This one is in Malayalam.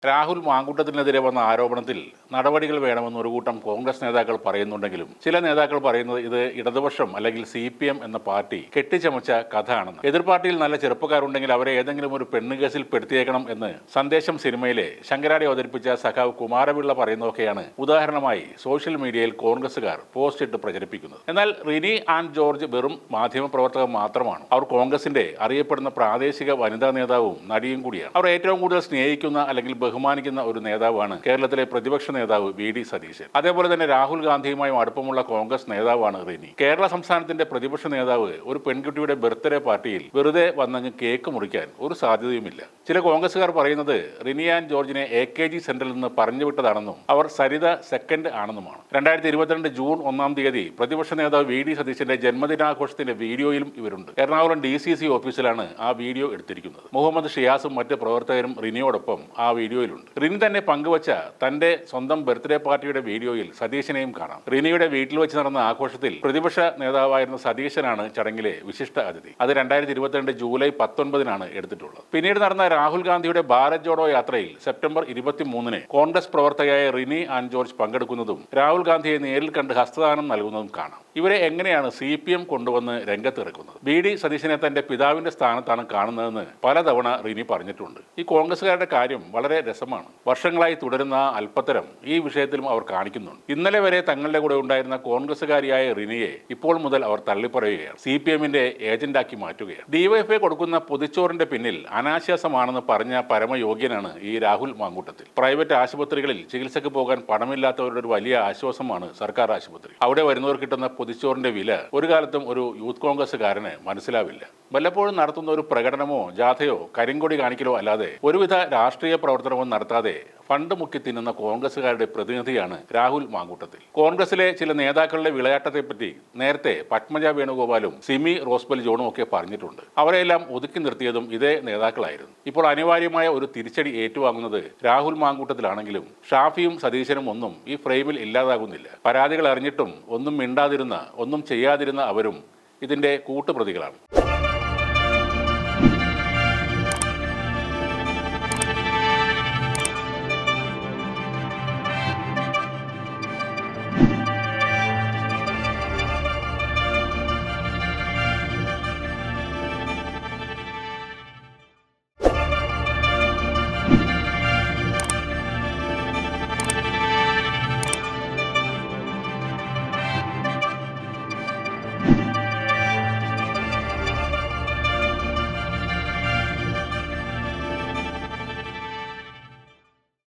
രാഹുൽ മാങ്കൂട്ടത്തിനെതിരെ വന്ന ആരോപണത്തിൽ നടപടികൾ വേണമെന്ന് ഒരു കൂട്ടം കോൺഗ്രസ് നേതാക്കൾ പറയുന്നുണ്ടെങ്കിലും ചില നേതാക്കൾ പറയുന്നത് ഇത് ഇടതുപക്ഷം അല്ലെങ്കിൽ CPM എന്ന പാർട്ടി കെട്ടിച്ചമച്ച കഥ ആണെന്ന്. എതിർ പാർട്ടിയിൽ നല്ല ചെറുപ്പക്കാരുണ്ടെങ്കിൽ അവരെ ഏതെങ്കിലും ഒരു പെണ്ണുകേസിൽ പെടുത്തിയേക്കണം എന്ന് സന്ദേശം സിനിമയിലെ ശങ്കരാടി അവതരിപ്പിച്ച സഖാവ് കുമാരപിള്ള പറയുന്നതൊക്കെയാണ് ഉദാഹരണമായി സോഷ്യൽ മീഡിയയിൽ കോൺഗ്രസുകാർ പോസ്റ്റ് ഇട്ട് പ്രചരിപ്പിക്കുന്നത്. എന്നാൽ റിനി ആൻഡ് ജോർജ് വെറും മാധ്യമപ്രവർത്തകർ മാത്രമാണ്. അവർ കോൺഗ്രസിന്റെ അറിയപ്പെടുന്ന പ്രാദേശിക വനിതാ നേതാവും നടിയും കൂടിയാണ്. അവർ ഏറ്റവും കൂടുതൽ സ്നേഹിക്കുന്ന അല്ലെങ്കിൽ ബഹുമാനിക്കുന്ന ഒരു നേതാവാണ് കേരളത്തിലെ പ്രതിപക്ഷ നേതാവ് VD സതീശൻ. അതേപോലെ തന്നെ രാഹുൽ ഗാന്ധിയുമായും അടുപ്പമുള്ള കോൺഗ്രസ് നേതാവാണ് റിനി. കേരള സംസ്ഥാനത്തിന്റെ പ്രതിപക്ഷ നേതാവ് ഒരു പെൺകുട്ടിയുടെ ബർത്ത്ഡേ പാർട്ടിയിൽ വെറുതെ വന്നങ്ങ് കേക്ക് മുറിക്കാൻ ഒരു സാധ്യതയുമില്ല. ചില കോൺഗ്രസുകാർ പറയുന്നത് റിനി ആൻഡ് ജോർജിനെ AKG സെന്ററിൽ നിന്ന് പറഞ്ഞുവിട്ടതാണെന്നും അവർ സരിത സെക്കൻഡ് ആണെന്നുമാണ്. 2022 ജൂൺ 1-ാം തീയതി പ്രതിപക്ഷ നേതാവ് VD സതീശന്റെ ജന്മദിനാഘോഷത്തിന്റെ വീഡിയോയിലും ഇവരുണ്ട്. എറണാകുളം DCC ഓഫീസിലാണ് ആ വീഡിയോ എടുത്തിരിക്കുന്നത്. മുഹമ്മദ് ഷിയാസും മറ്റ് പ്രവർത്തകരും റിനിയോടൊപ്പം ആ വീഡിയോയിലുണ്ട്. റിനി തന്നെ പങ്കുവച്ച തന്റെ സ്വന്തം ബർത്ത്ഡേ പാർട്ടിയുടെ വീഡിയോയിൽ സതീശനെയും കാണാം. റിനിയുടെ വീട്ടിൽ വെച്ച് നടന്ന ആഘോഷത്തിൽ പ്രതിപക്ഷ നേതാവായിരുന്ന സതീശനാണ് ചടങ്ങിലെ വിശിഷ്ട അതിഥി. അത് 2022 ജൂലൈ 19-നാണ് എടുത്തിട്ടുള്ളത്. പിന്നീട് നടന്ന രാഹുൽ ഗാന്ധിയുടെ ഭാരത് ജോഡോ യാത്രയിൽ സെപ്റ്റംബർ 23-ന് കോൺഗ്രസ് പ്രവർത്തകയായ റിനി ആൻഡ് ജോർജ് പങ്കെടുക്കുന്നതും രാഹുൽ ഗാന്ധിയെ നേരിൽ കണ്ട് ഹസ്തദാനം നൽകുന്നതും കാണാം. ഇവരെ എങ്ങനെയാണ് CPM കൊണ്ടുവന്ന് രംഗത്തിറക്കുന്നത്? VD സതീശനെ തന്റെ പിതാവിന്റെ സ്ഥാനത്താണ് കാണുന്നതെന്ന് പലതവണ റിനി പറഞ്ഞിട്ടുണ്ട്. ഈ കോൺഗ്രസുകാരുടെ കാര്യം വളരെ രസമാണ്. വർഷങ്ങളായി തുടരുന്ന അല്പത്തരം ഈ വിഷയത്തിലും അവർ കാണിക്കുന്നുണ്ട്. ഇന്നലെ വരെ തങ്ങളുടെ കൂടെ ഉണ്ടായിരുന്ന കോൺഗ്രസുകാരിയായ റിനിയെ ഇപ്പോൾ മുതൽ അവർ തള്ളിപ്പറയുകയാണ്. CPMന്റെ ഏജന്റാക്കി മാറ്റുകയാണ്. DYFI കൊടുക്കുന്ന പൊതിച്ചോറിന്റെ പിന്നിൽ അനാശ്വാസമാണെന്ന് പറഞ്ഞ പരമയോഗ്യനാണ് ഈ രാഹുൽ മാങ്കൂട്ടത്തിൽ. പ്രൈവറ്റ് ആശുപത്രികളിൽ ചികിത്സയ്ക്ക് പോകാൻ പണമില്ലാത്തവരുടെ ഒരു വലിയ ആശ്വാസമാണ് സർക്കാർ ആശുപത്രി. അവിടെ വരുന്നവർ കിട്ടുന്ന പൊതിച്ചോറിന്റെ വില ഒരു കാലത്തും ഒരു യൂത്ത് കോൺഗ്രസുകാരന് മനസ്സിലാവില്ല. വല്ലപ്പോഴും നടത്തുന്ന ഒരു പ്രകടനമോ ജാഥയോ കരിങ്കൊടി കാണിക്കലോ അല്ലാതെ ഒരുവിധ രാഷ്ട്രീയ പ്രവർത്തനവും നടത്താതെ ഫണ്ട് മുക്കി തിന്നുന്ന കോൺഗ്രസുകാരുടെ പ്രതിനിധിയാണ് രാഹുൽ മാങ്കൂട്ടത്തിൽ. കോൺഗ്രസിലെ ചില നേതാക്കളുടെ വിളയാട്ടത്തെപ്പറ്റി നേരത്തെ പത്മജ വേണുഗോപാലും സിമി റോസ്ബൽ ജോണും ഒക്കെ പറഞ്ഞിട്ടുണ്ട്. അവരെല്ലാം ഒതുക്കി നിർത്തിയതും ഇതേ നേതാക്കളായിരുന്നു. ഇപ്പോൾ അനിവാര്യമായ ഒരു തിരിച്ചടി ഏറ്റുവാങ്ങുന്നത് രാഹുൽ മാങ്കൂട്ടത്തിലാണെങ്കിലും ഷാഫിയും സതീശനും ഒന്നും ഈ ഫ്രെയിമിൽ ഇല്ലാതാകുന്നില്ല. പരാതികൾ അറിഞ്ഞിട്ടും ഒന്നും മിണ്ടാതിരുന്ന ഒന്നും ചെയ്യാതിരുന്ന അവരും ഇതിന്റെ കൂട്ടുപ്രതികളാണ്.